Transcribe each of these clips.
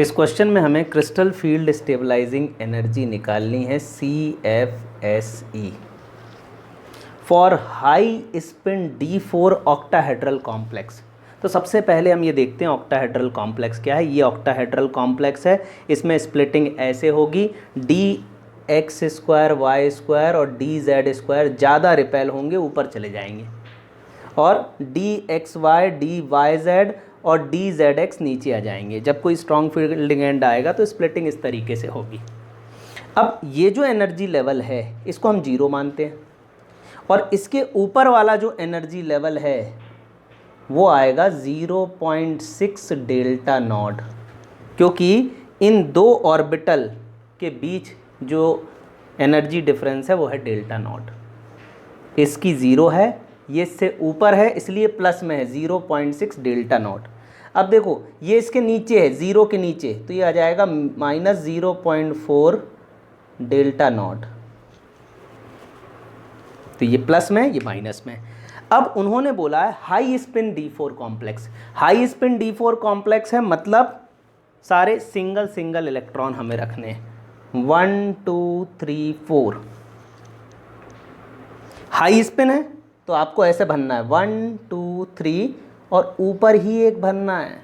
इस क्वेश्चन में हमें क्रिस्टल फील्ड स्टेबलाइजिंग एनर्जी निकालनी है CFSE for high spin D4 octahedral complex. तो सबसे पहले हम ये देखते हैं ऑक्टाहेड्रल कॉम्प्लेक्स क्या है। ये ऑक्टाहेड्रल कॉम्प्लेक्स है, इसमें स्प्लिटिंग ऐसे होगी, DX² Y² और DZ² ज़्यादा रिपेल होंगे, ऊपर चले जाएंगे, और DXY DYZ और DZX नीचे आ जाएंगे। जब कोई स्ट्रॉन्ग फील्डिंग एंड आएगा तो स्प्लिटिंग इस तरीके से होगी। अब ये जो एनर्जी लेवल है इसको हम 0 मानते हैं, और इसके ऊपर वाला जो एनर्जी लेवल है वो आएगा 0.6 डेल्टा नॉट, क्योंकि इन दो ऑर्बिटल के बीच जो एनर्जी डिफरेंस है वो है डेल्टा नॉट। इसकी 0 है, ये इससे ऊपर है इसलिए प्लस में है 0.6 डेल्टा नॉट। अब देखो ये इसके नीचे है, 0 के नीचे, तो ये आ जाएगा -0.4 डेल्टा नॉट। तो ये प्लस में, ये माइनस में। अब उन्होंने बोला है high spin D4 complex. High spin D4 complex है मतलब सारे सिंगल सिंगल इलेक्ट्रॉन हमें रखने हैं, 1 2 3 4। हाई स्पिन है तो आपको ऐसे भरना है 1 2 3 और ऊपर ही एक भरना है।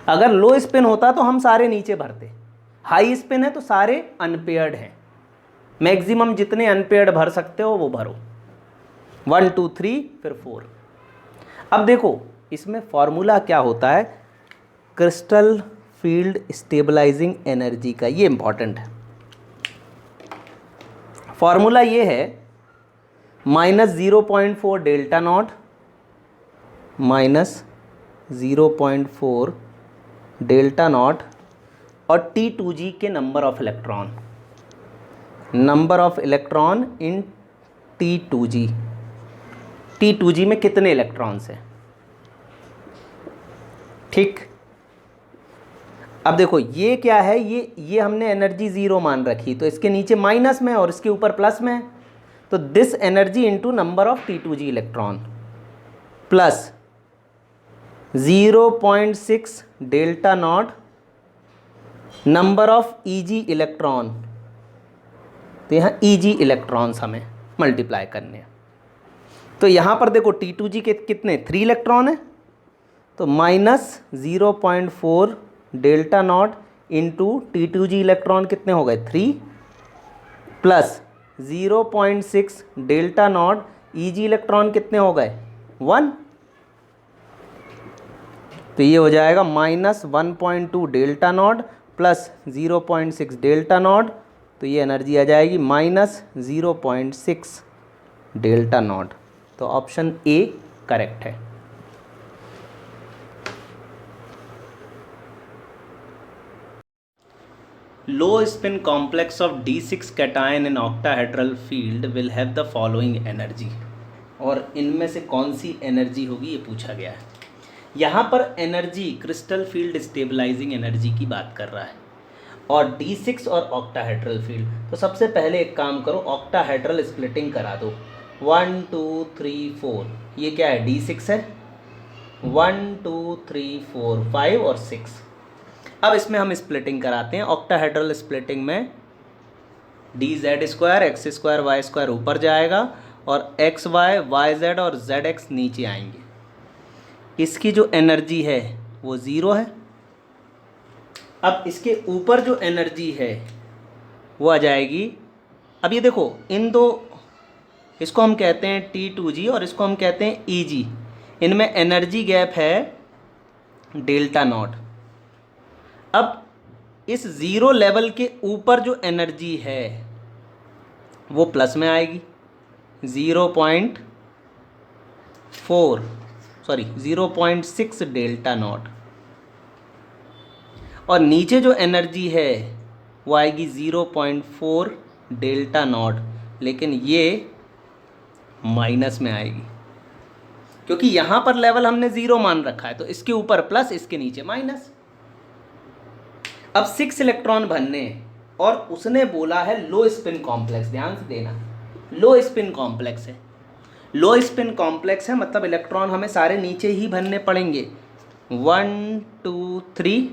अगर लो स्पिन होता तो हम सारे नीचे भरते। हाई स्पिन है तो सारे अनपेयर्ड हैं, मैक्सिमम जितने अनपेयर्ड भर सकते हो वो भरो, 1 2 3 फिर 4। अब देखो इसमें फॉर्मूला क्या होता है क्रिस्टल फील्ड स्टेबलाइजिंग एनर्जी का, ये इंपॉर्टेंट है। फॉर्मूला ये है -0.4 डेल्टा नॉट -0.4 डेल्टा नॉट और T2G के number of electron in T2G। T2G में कितने इलेक्ट्रॉन्स हैं, ठीक। अब देखो ये क्या है, ये हमने एनर्जी 0 मान रखी, तो इसके नीचे माइनस में और इसके ऊपर प्लस में, तो this energy into number of T2G electron plus 0.6 delta not number of EG electron. तो यहाँ EG इलेक्ट्रॉन्स हमें मल्टीप्लाई करने हैं। तो यहाँ पर देखो T2G के कितने 3 इलेक्ट्रॉन है, तो -0.4 delta not into T2G electron कितने हो गए 3 plus 0.6 delta not EG electron कितने हो गए 1। तो ये हो जाएगा -1.2 delta not plus 0.6 delta not, तो ये एनर्जी आ जाएगी -0.6 डेल्टा नॉट। तो ऑप्शन ए करेक्ट है। लो spin complex of D6 cation in octahedral field will have the following energy. और इनमें से कौन सी एनर्जी होगी ये पूछा गया है। यहाँ पर energy crystal field stabilising energy की बात कर रहा है, और D6 और ऑक्टाहेड्रल फील्ड। तो सबसे पहले एक काम करो, ऑक्टाहेड्रल स्प्लिटिंग करा दो, 1 2 3 4। ये क्या है D6 है, 1 2 3 4 5 और 6। अब इसमें हम स्प्लिटिंग कराते हैं। ऑक्टाहेड्रल स्प्लिटिंग में DZ² X² Y² ऊपर जाएगा और XY YZ और ZX नीचे आएंगे। इसकी जो एनर्जी है वो 0 है। अब इसके ऊपर जो एनर्जी है वो आ जाएगी, अब ये देखो इन दो, इसको हम कहते हैं T2G और इसको हम कहते हैं EG। इनमें एनर्जी गैप है डेल्टा नॉट। अब इस 0 लेवल के ऊपर जो एनर्जी है वो प्लस में आएगी, 0.6 डेल्टा नॉट, और नीचे जो एनर्जी है वो आएगी 0.4 डेल्टा नॉट, लेकिन ये माइनस में आएगी क्योंकि यहाँ पर लेवल हमने 0 मान रखा है। तो इसके ऊपर प्लस, इसके नीचे माइनस। अब 6 इलेक्ट्रॉन भरने और उसने बोला है लो स्पिन कॉम्प्लेक्स, ध्यान से देना, लो स्पिन कॉम्प्लेक्स है। लो स्पिन कॉम्प्लेक्स है मतलब इलेक्ट्रॉन हमें सारे नीचे ही भरने पड़ेंगे, 1 2 3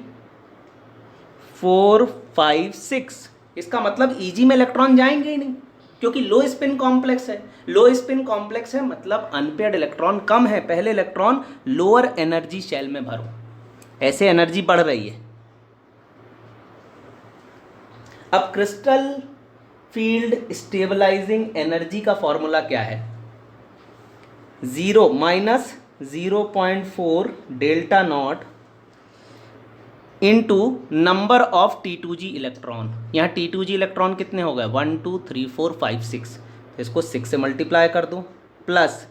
4 5 6। इसका मतलब Eg में इलेक्ट्रॉन जाएंगे ही नहीं, क्योंकि लो स्पिन कॉम्प्लेक्स है। लो स्पिन कॉम्प्लेक्स है मतलब अनपेयर्ड इलेक्ट्रॉन कम है, पहले इलेक्ट्रॉन लोअर एनर्जी शेल में भरो, ऐसे एनर्जी बढ़ रही है। अब क्रिस्टल फील्ड स्टेबलाइजिंग एनर्जी का फॉर्मूला क्या है? 0 minus 0.4 delta not into number of T2G electron. यहाँ T2G इलेक्ट्रॉन कितने हो गए? 1 2 3 4 5 6, तो इसको 6 से मल्टीप्लाई कर दूँ, plus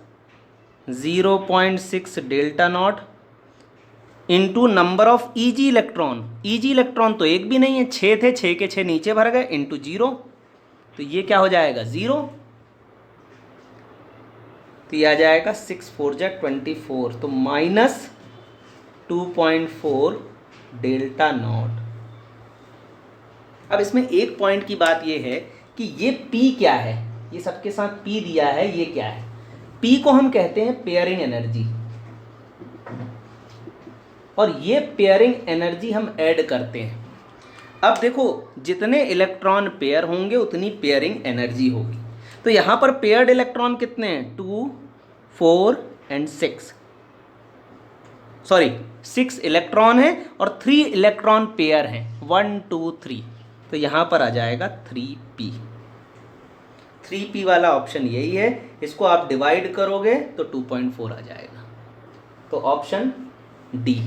0.6 delta not into number of Eg electron. Eg electron तो एक भी नहीं है, 6 थे, 6 के 6 नीचे भर गए, इंटू 0, तो ये क्या हो जाएगा? 0। तो ये आ जाएगा 6 4 जा 24, तो माइनस 2.4 डेल्टा नॉट। अब इसमें एक पॉइंट की बात ये है कि ये P क्या है? ये सबके साथ P दिया है, ये क्या है? P को हम कहते हैं पेयरिंग एनर्जी, और ये पेयरिंग एनर्जी हम ऐड करते हैं। अब देखो, जितने इलेक्ट्रॉन पेयर होंगे उतनी पेयरिंग एनर्जी होगी। तो यहाँ पर पेयर्ड इलेक्ट्रॉन कितने हैं? 2 4 एंड 6, सॉरी 6 इलेक्ट्रॉन है और 3 इलेक्ट्रॉन पेयर हैं, 1 2 3, तो यहाँ पर आ जाएगा 3p। 3p वाला ऑप्शन यही है, इसको आप डिवाइड करोगे तो 2.4 आ जाएगा, तो ऑप्शन डी।